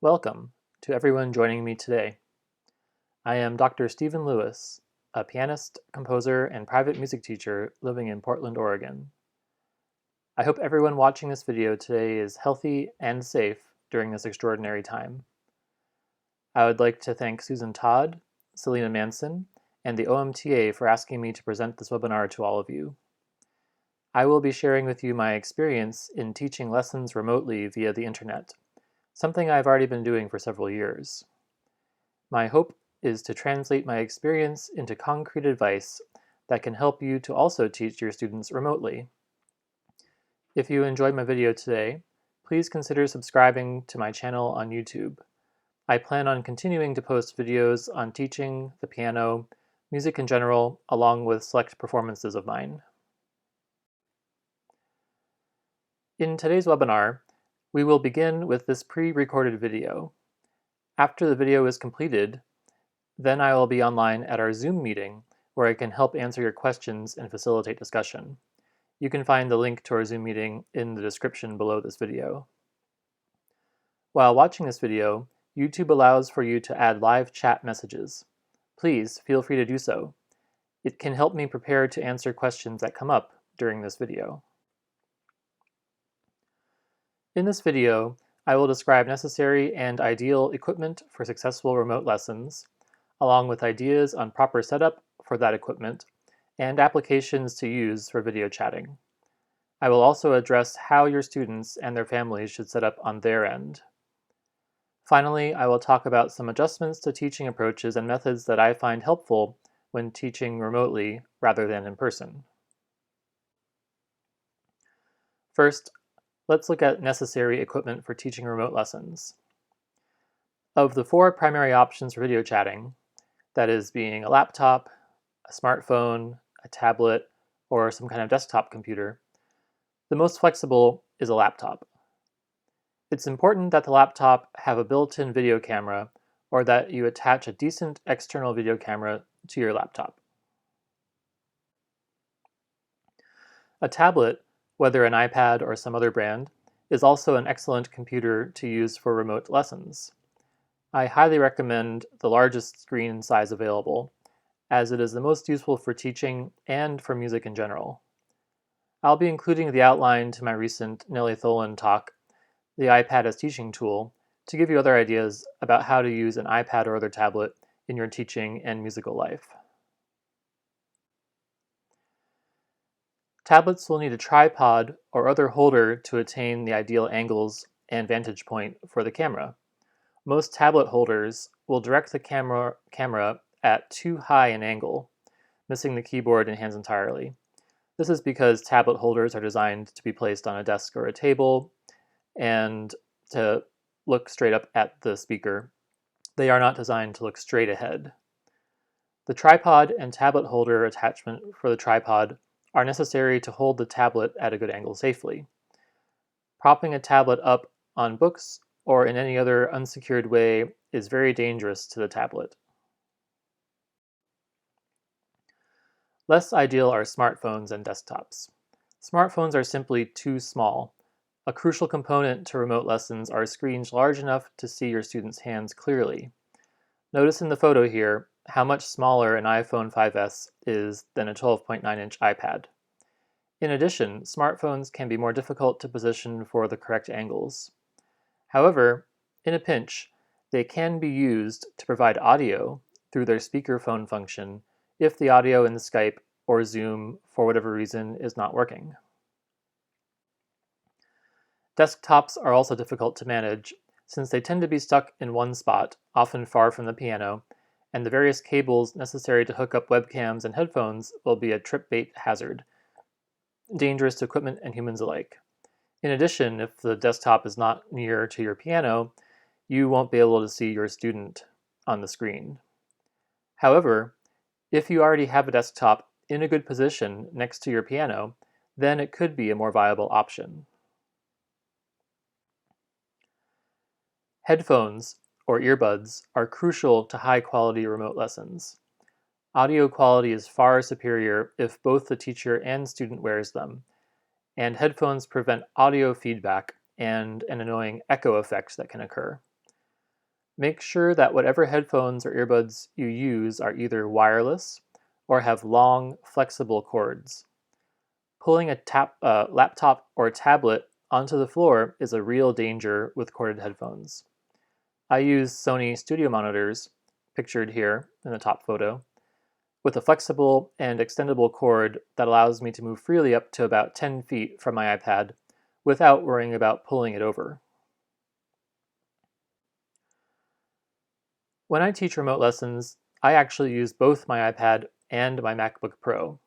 Welcome to everyone joining me today. I am Dr. Stephen Lewis, a pianist, composer, and private music teacher living in Portland, Oregon. I hope everyone watching this video today is healthy and safe during this extraordinary time. I would like to thank Susan Todd, Selena Manson, and the OMTA for asking me to present this webinar to all of you. I will be sharing with you my experience in teaching lessons remotely via the internet, something I've already been doing for several years. My hope is to translate my experience into concrete advice that can help you to also teach your students remotely. If you enjoyed my video today, please consider subscribing to my channel on YouTube. I plan on continuing to post videos on teaching the piano, music in general, along with select performances of mine. In today's webinar, we will begin with this pre-recorded video. After the video is completed, then I will be online at our Zoom meeting where I can help answer your questions and facilitate discussion. You can find the link to our Zoom meeting in the description below this video. While watching this video, YouTube allows for you to add live chat messages. Please feel free to do so. It can help me prepare to answer questions that come up during this video. In this video, I will describe necessary and ideal equipment for successful remote lessons, along with ideas on proper setup for that equipment and applications to use for video chatting. I will also address how your students and their families should set up on their end. Finally, I will talk about some adjustments to teaching approaches and methods that I find helpful when teaching remotely rather than in person. First, let's look at necessary equipment for teaching remote lessons. Of the 4 primary options for video chatting, that is being a laptop, a smartphone, a tablet, or some kind of desktop computer, the most flexible is a laptop. It's important that the laptop have a built-in video camera or that you attach a decent external video camera to your laptop. A tablet, whether an iPad or some other brand, is also an excellent computer to use for remote lessons. I highly recommend the largest screen size available, as it is the most useful for teaching and for music in general. I'll be including the outline to my recent Nellie Tholen talk, The iPad as Teaching Tool, to give you other ideas about how to use an iPad or other tablet in your teaching and musical life. Tablets will need a tripod or other holder to attain the ideal angles and vantage point for the camera. Most tablet holders will direct the camera at too high an angle, missing the keyboard and hands entirely. This is because tablet holders are designed to be placed on a desk or a table and to look straight up at the speaker. They are not designed to look straight ahead. The tripod and tablet holder attachment for the tripod are necessary to hold the tablet at a good angle safely. Propping a tablet up on books or in any other unsecured way is very dangerous to the tablet. Less ideal are smartphones and desktops. Smartphones are simply too small. A crucial component to remote lessons are screens large enough to see your students' hands clearly. Notice in the photo here how much smaller an iPhone 5S is than a 12.9-inch iPad. In addition, smartphones can be more difficult to position for the correct angles. However, in a pinch, they can be used to provide audio through their speakerphone function if the audio in Skype or Zoom, for whatever reason, is not working. Desktops are also difficult to manage since they tend to be stuck in one spot, often far from the piano, and the various cables necessary to hook up webcams and headphones will be a trip-bait hazard, dangerous to equipment and humans alike. In addition, if the desktop is not near to your piano, you won't be able to see your student on the screen. However, if you already have a desktop in a good position next to your piano, then it could be a more viable option. Headphones, or earbuds, are crucial to high-quality remote lessons. Audio quality is far superior if both the teacher and student wears them, and headphones prevent audio feedback and an annoying echo effect that can occur. Make sure that whatever headphones or earbuds you use are either wireless or have long, flexible cords. Pulling a laptop or tablet onto the floor is a real danger with corded headphones. I use Sony studio monitors, pictured here in the top photo, with a flexible and extendable cord that allows me to move freely up to about 10 feet from my iPad without worrying about pulling it over. When I teach remote lessons, I actually use both my iPad and my MacBook Pro.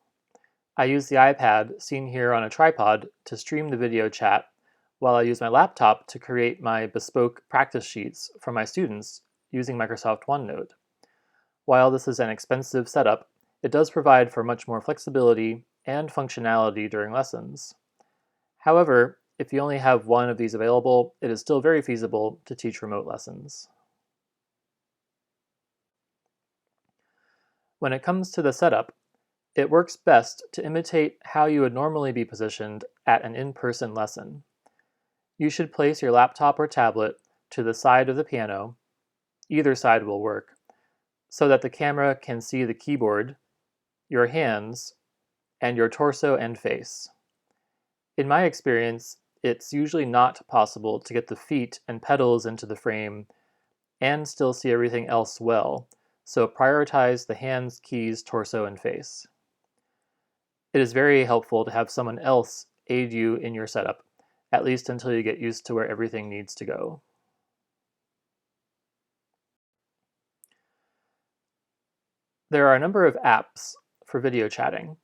I use the iPad, seen here on a tripod, to stream the video chat, while I use my laptop to create my bespoke practice sheets for my students using Microsoft OneNote. While this is an expensive setup, it does provide for much more flexibility and functionality during lessons. However, if you only have one of these available, it is still very feasible to teach remote lessons. When it comes to the setup, it works best to imitate how you would normally be positioned at an in-person lesson. You should place your laptop or tablet to the side of the piano, either side will work, so that the camera can see the keyboard, your hands, and your torso and face. In my experience, it's usually not possible to get the feet and pedals into the frame and still see everything else well, so prioritize the hands, keys, torso, and face. It is very helpful to have someone else aid you in your setup, at least until you get used to where everything needs to go. There are a number of apps for video chatting.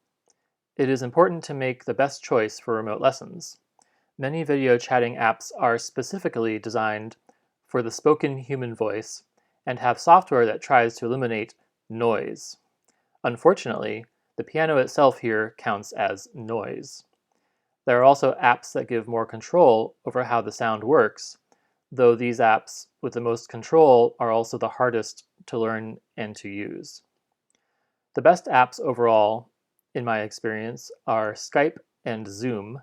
It is important to make the best choice for remote lessons. Many video chatting apps are specifically designed for the spoken human voice and have software that tries to eliminate noise. Unfortunately, the piano itself here counts as noise. There are also apps that give more control over how the sound works, though these apps with the most control are also the hardest to learn and to use. The best apps overall, in my experience, are Skype and Zoom,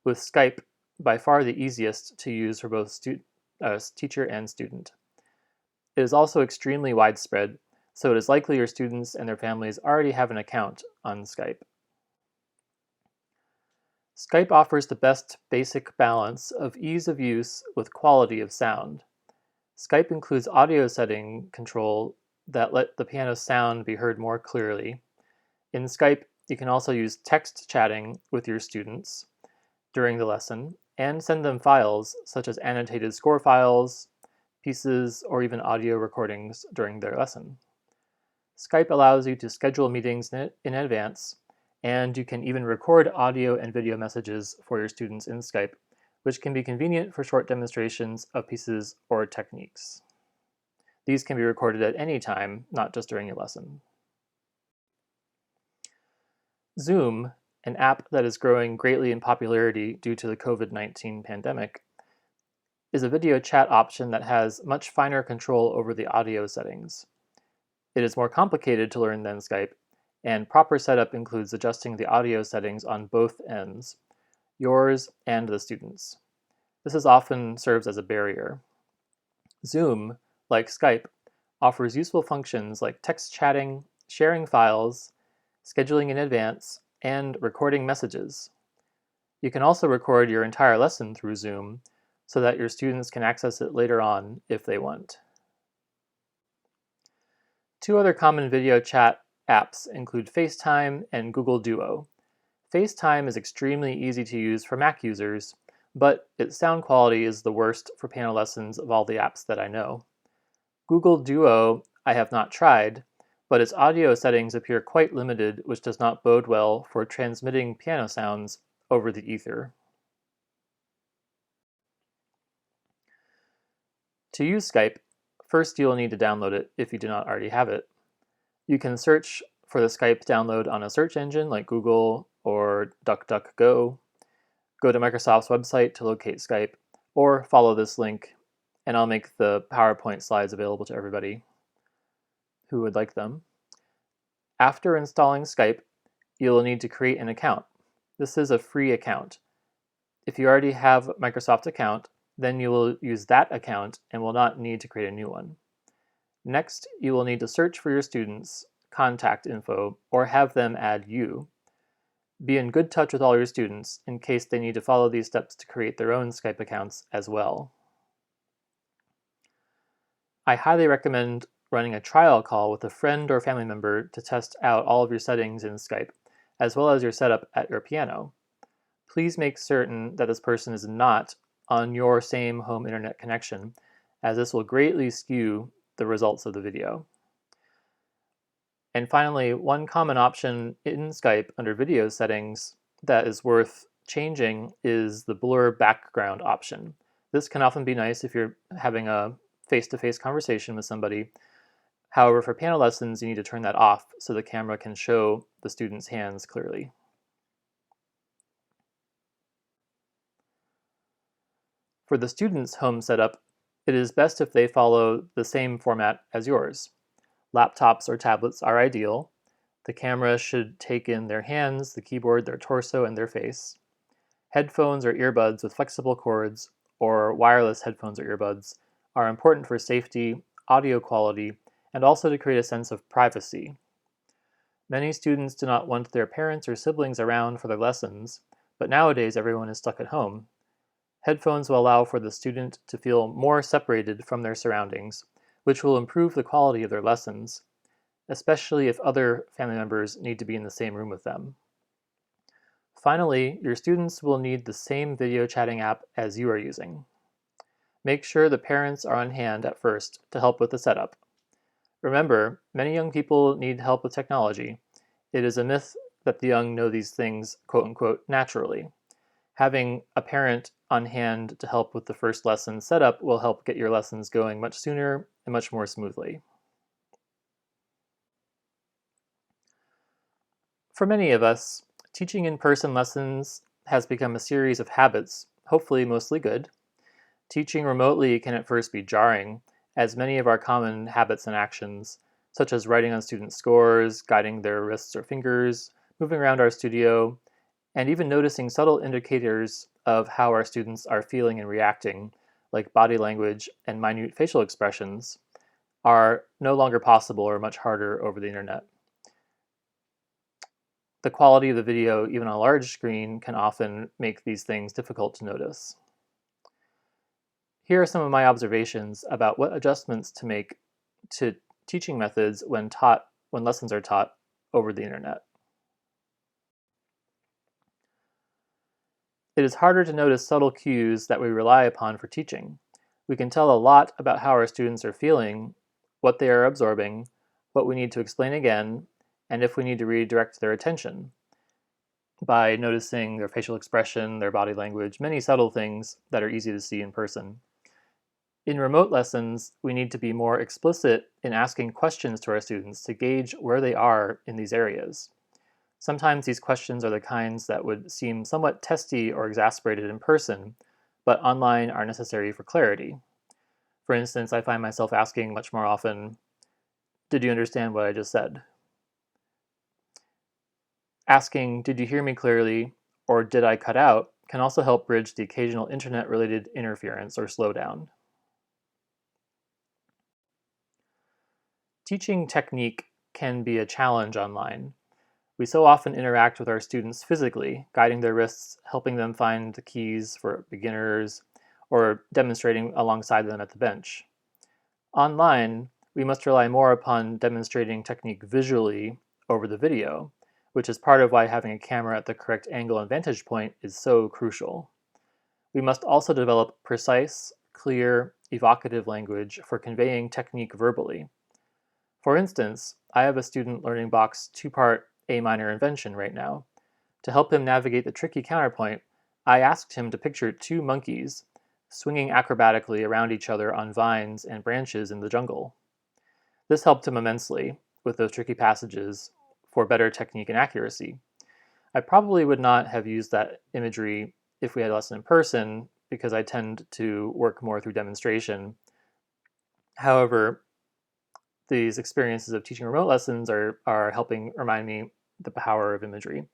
with Skype by far the easiest to use for both teacher and student. It is also extremely widespread, so it is likely your students and their families already have an account on Skype. Skype offers the best basic balance of ease of use with quality of sound. Skype includes audio setting control that let the piano sound be heard more clearly. In Skype, you can also use text chatting with your students during the lesson and send them files such as annotated score files, pieces, or even audio recordings during their lesson. Skype allows you to schedule meetings in advance, and you can even record audio and video messages for your students in Skype, which can be convenient for short demonstrations of pieces or techniques. These can be recorded at any time, not just during your lesson. Zoom, an app that is growing greatly in popularity due to the COVID-19 pandemic, is a video chat option that has much finer control over the audio settings. It is more complicated to learn than Skype, and proper setup includes adjusting the audio settings on both ends, yours and the students. This often serves as a barrier. Zoom, like Skype, offers useful functions like text chatting, sharing files, scheduling in advance, and recording messages. You can also record your entire lesson through Zoom so that your students can access it later on if they want. Two other common video chat apps include FaceTime and Google Duo. FaceTime is extremely easy to use for Mac users, but its sound quality is the worst for piano lessons of all the apps that I know. Google Duo I have not tried, but its audio settings appear quite limited, which does not bode well for transmitting piano sounds over the ether. To use Skype, first you will need to download it if you do not already have it. You can search for the Skype download on a search engine like Google or DuckDuckGo, go to Microsoft's website to locate Skype, or follow this link, and I'll make the PowerPoint slides available to everybody who would like them. After installing Skype, you will need to create an account. This is a free account. If you already have a Microsoft account, then you will use that account and will not need to create a new one. Next, you will need to search for your students' contact info or have them add you. Be in good touch with all your students in case they need to follow these steps to create their own Skype accounts as well. I highly recommend running a trial call with a friend or family member to test out all of your settings in Skype, as well as your setup at your piano. Please make certain that this person is not on your same home internet connection, as this will greatly skew the results of the video. And finally, one common option in Skype under video settings that is worth changing is the blur background option. This can often be nice if you're having a face-to-face conversation with somebody. However, for piano lessons, you need to turn that off so the camera can show the student's hands clearly. For the student's home setup, it is best if they follow the same format as yours. Laptops or tablets are ideal. The camera should take in their hands, the keyboard, their torso, and their face. Headphones or earbuds with flexible cords, or wireless headphones or earbuds, are important for safety, audio quality, and also to create a sense of privacy. Many students do not want their parents or siblings around for their lessons, but nowadays everyone is stuck at home. Headphones will allow for the student to feel more separated from their surroundings, which will improve the quality of their lessons, especially if other family members need to be in the same room with them. Finally, your students will need the same video chatting app as you are using. Make sure the parents are on hand at first to help with the setup. Remember, many young people need help with technology. It is a myth that the young know these things, quote-unquote, naturally. Having a parent on hand to help with the first lesson setup will help get your lessons going much sooner and much more smoothly. For many of us, teaching in-person lessons has become a series of habits, hopefully mostly good. Teaching remotely can at first be jarring, as many of our common habits and actions, such as writing on student scores, guiding their wrists or fingers, moving around our studio, and even noticing subtle indicators of how our students are feeling and reacting, like body language and minute facial expressions, are no longer possible or much harder over the internet. The quality of the video, even on a large screen, can often make these things difficult to notice. Here are some of my observations about what adjustments to make to teaching methods when lessons are taught over the internet. It is harder to notice subtle cues that we rely upon for teaching. We can tell a lot about how our students are feeling, what they are absorbing, what we need to explain again, and if we need to redirect their attention by noticing their facial expression, their body language, many subtle things that are easy to see in person. In remote lessons, we need to be more explicit in asking questions to our students to gauge where they are in these areas. Sometimes these questions are the kinds that would seem somewhat testy or exasperated in person, but online are necessary for clarity. For instance, I find myself asking much more often, "Did you understand what I just said?" Asking, "Did you hear me clearly?" or "Did I cut out?" can also help bridge the occasional internet-related interference or slowdown. Teaching technique can be a challenge online. We so often interact with our students physically, guiding their wrists, helping them find the keys for beginners, or demonstrating alongside them at the bench. Online, we must rely more upon demonstrating technique visually over the video, which is part of why having a camera at the correct angle and vantage point is so crucial. We must also develop precise, clear, evocative language for conveying technique verbally. For instance, I have a student learning Bach's two-part A minor invention right now. To help him navigate the tricky counterpoint, I asked him to picture two monkeys swinging acrobatically around each other on vines and branches in the jungle. This helped him immensely with those tricky passages for better technique and accuracy. I probably would not have used that imagery if we had a lesson in person, because I tend to work more through demonstration. However, these experiences of teaching remote lessons are helping remind me the power of imagery.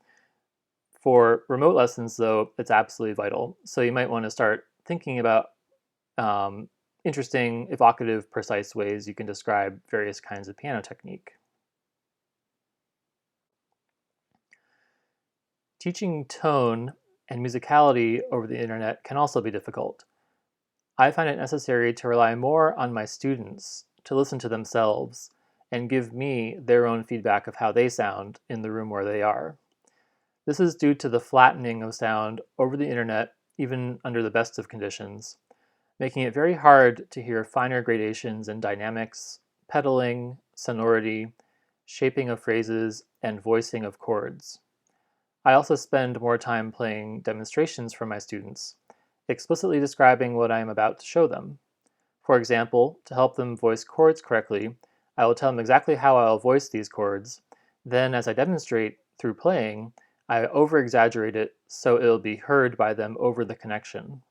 For remote lessons, though, it's absolutely vital. So you might want to start thinking about interesting, evocative, precise ways you can describe various kinds of piano technique. Teaching tone and musicality over the internet can also be difficult. I find it necessary to rely more on my students to listen to themselves and give me their own feedback of how they sound in the room where they are. This is due to the flattening of sound over the internet, even under the best of conditions, making it very hard to hear finer gradations in dynamics, pedaling, sonority, shaping of phrases, and voicing of chords. I also spend more time playing demonstrations for my students, explicitly describing what I am about to show them. For example, to help them voice chords correctly, I will tell them exactly how I will voice these chords. Then, as I demonstrate through playing, I over-exaggerate it so it will be heard by them over the connection.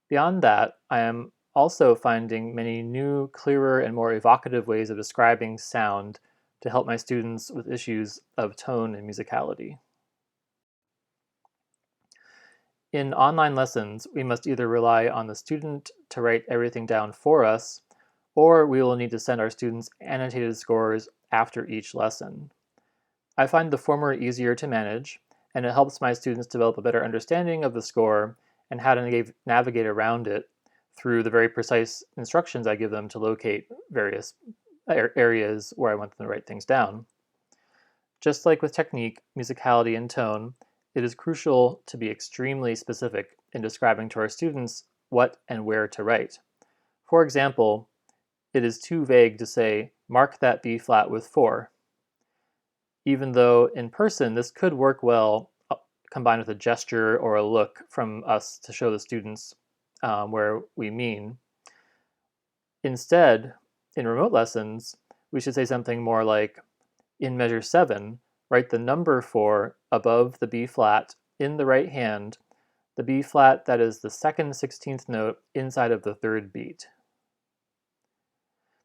Beyond that, I am also finding many new, clearer, and more evocative ways of describing sound to help my students with issues of tone and musicality. In online lessons, we must either rely on the student to write everything down for us, or we will need to send our students annotated scores after each lesson. I find the former easier to manage, and it helps my students develop a better understanding of the score and how to navigate around it through the very precise instructions I give them to locate various areas where I want them to write things down. Just like with technique, musicality, and tone, it is crucial to be extremely specific in describing to our students what and where to write. For example, it is too vague to say, mark that B flat with 4. Even though in person this could work well combined with a gesture or a look from us to show the students where we mean. Instead, in remote lessons, we should say something more like, in measure 7, write the number 4 above the B flat in the right hand, the B flat that is the second 16th note inside of the third beat.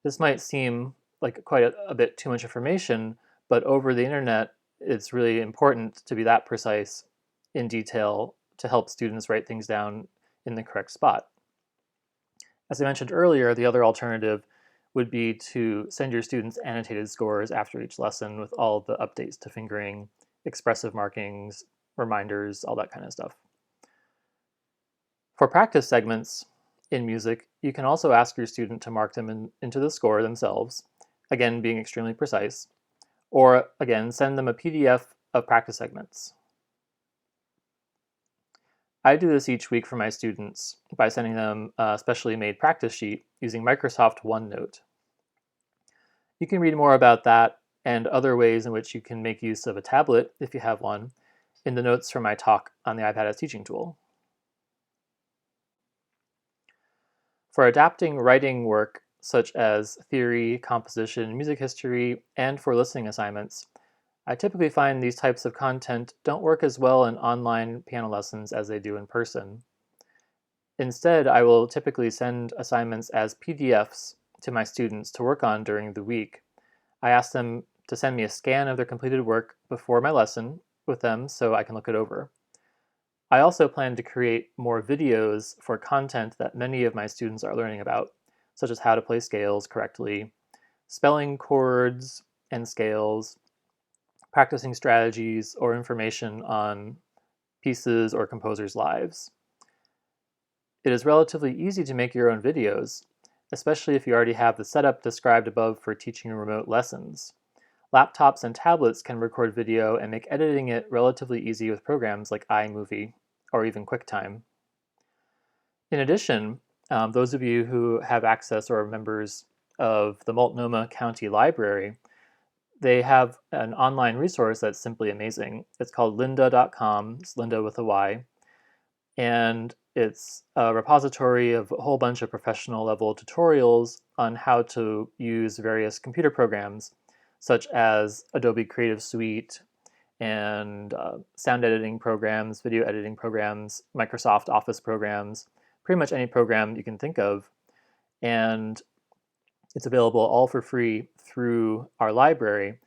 This might seem like quite a bit too much information, but over the internet, it's really important to be that precise in detail to help students write things down in the correct spot. As I mentioned earlier, the other alternative would be to send your students annotated scores after each lesson with all the updates to fingering, expressive markings, reminders, all that kind of stuff. For practice segments in music, you can also ask your student to mark them into the score themselves, again being extremely precise, or again send them a PDF of practice segments. I do this each week for my students by sending them a specially made practice sheet using Microsoft OneNote. You can read more about that and other ways in which you can make use of a tablet, if you have one, in the notes from my talk on the iPad as teaching tool. For adapting writing work such as theory, composition, music history, and for listening assignments, I typically find these types of content don't work as well in online piano lessons as they do in person. Instead, I will typically send assignments as PDFs to my students to work on during the week. I ask them to send me a scan of their completed work before my lesson with them so I can look it over. I also plan to create more videos for content that many of my students are learning about, such as how to play scales correctly, spelling chords and scales, practicing strategies, or information on pieces or composers' lives. It is relatively easy to make your own videos, especially if you already have the setup described above for teaching remote lessons. Laptops and tablets can record video and make editing it relatively easy with programs like iMovie or even QuickTime. In addition, those of you who have access or are members of the Multnomah County Library, they have an online resource that's simply amazing. It's called lynda.com, it's Lynda with a Y, and it's a repository of a whole bunch of professional level tutorials on how to use various computer programs, such as Adobe Creative Suite and sound editing programs, video editing programs, Microsoft Office programs, pretty much any program you can think of. And it's available all for free through our library.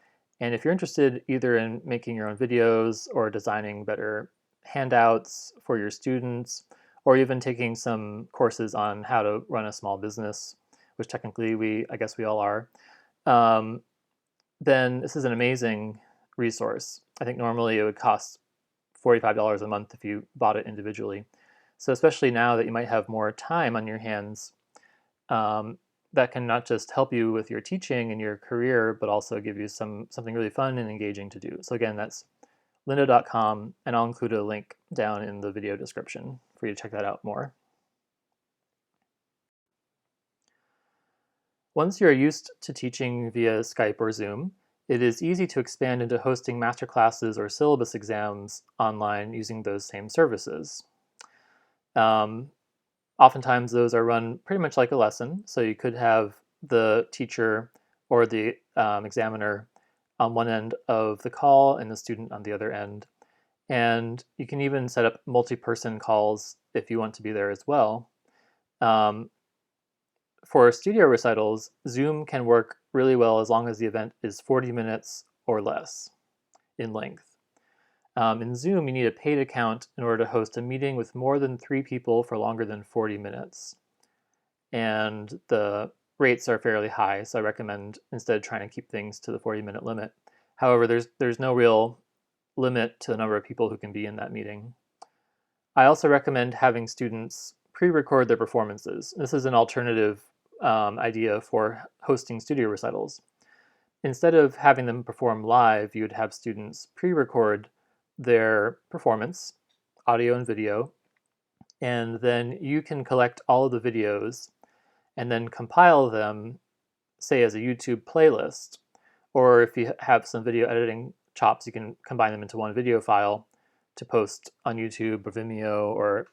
And if you're interested either in making your own videos or designing better handouts for your students, or even taking some courses on how to run a small business, which technically I guess we all are, then this is an amazing resource. I think normally it would cost $45 a month if you bought it individually. So especially now that you might have more time on your hands, that can not just help you with your teaching and your career, but also give you something really fun and engaging to do. So again, that's lindo.com, and I'll include a link down in the video description for you to check that out more. Once you're used to teaching via Skype or Zoom, it is easy to expand into hosting masterclasses or syllabus exams online using those same services. Oftentimes those are run pretty much like a lesson, so you could have the teacher or the examiner on one end of the call and the student on the other end. And you can even set up multi-person calls if you want to be there as well. For studio recitals, Zoom can work really well as long as the event is 40 minutes or less in length. In Zoom, you need a paid account in order to host a meeting with more than 3 people for longer than 40 minutes. And the rates are fairly high, so I recommend instead trying to keep things to the 40-minute limit. However, there's no real limit to the number of people who can be in that meeting. I also recommend having students pre-record their performances. This is an alternative idea for hosting studio recitals. Instead of having them perform live, you'd have students pre-record their performance, audio and video, and then you can collect all of the videos and then compile them, say as a YouTube playlist, or if you have some video editing chops, you can combine them into one video file to post on YouTube or Vimeo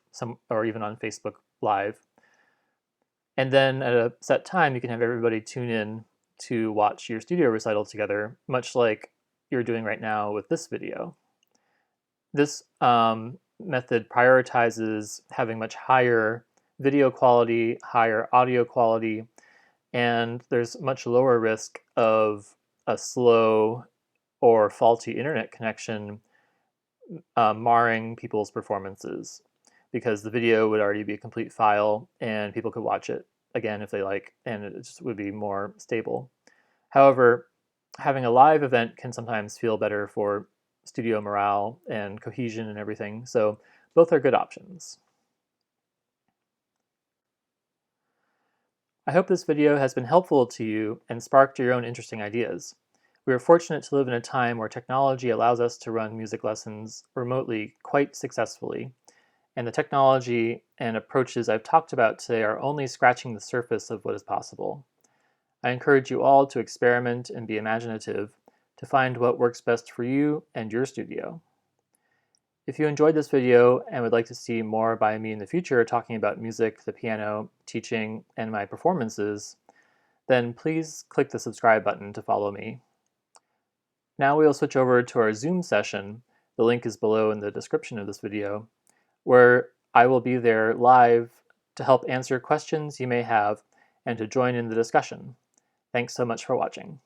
or even on Facebook Live. And then at a set time, you can have everybody tune in to watch your studio recital together, much like you're doing right now with this video. This method prioritizes having much higher video quality, higher audio quality, and there's much lower risk of a slow or faulty internet connection marring people's performances, because the video would already be a complete file and people could watch it again if they like, and it just would be more stable. However, having a live event can sometimes feel better for studio morale and cohesion and everything, so both are good options. I hope this video has been helpful to you and sparked your own interesting ideas. We are fortunate to live in a time where technology allows us to run music lessons remotely quite successfully, and the technology and approaches I've talked about today are only scratching the surface of what is possible. I encourage you all to experiment and be imaginative to find what works best for you and your studio. If you enjoyed this video and would like to see more by me in the future talking about music, the piano, teaching, and my performances, then please click the subscribe button to follow me. Now we'll switch over to our Zoom session. The link is below in the description of this video, where I will be there live to help answer questions you may have and to join in the discussion. Thanks so much for watching.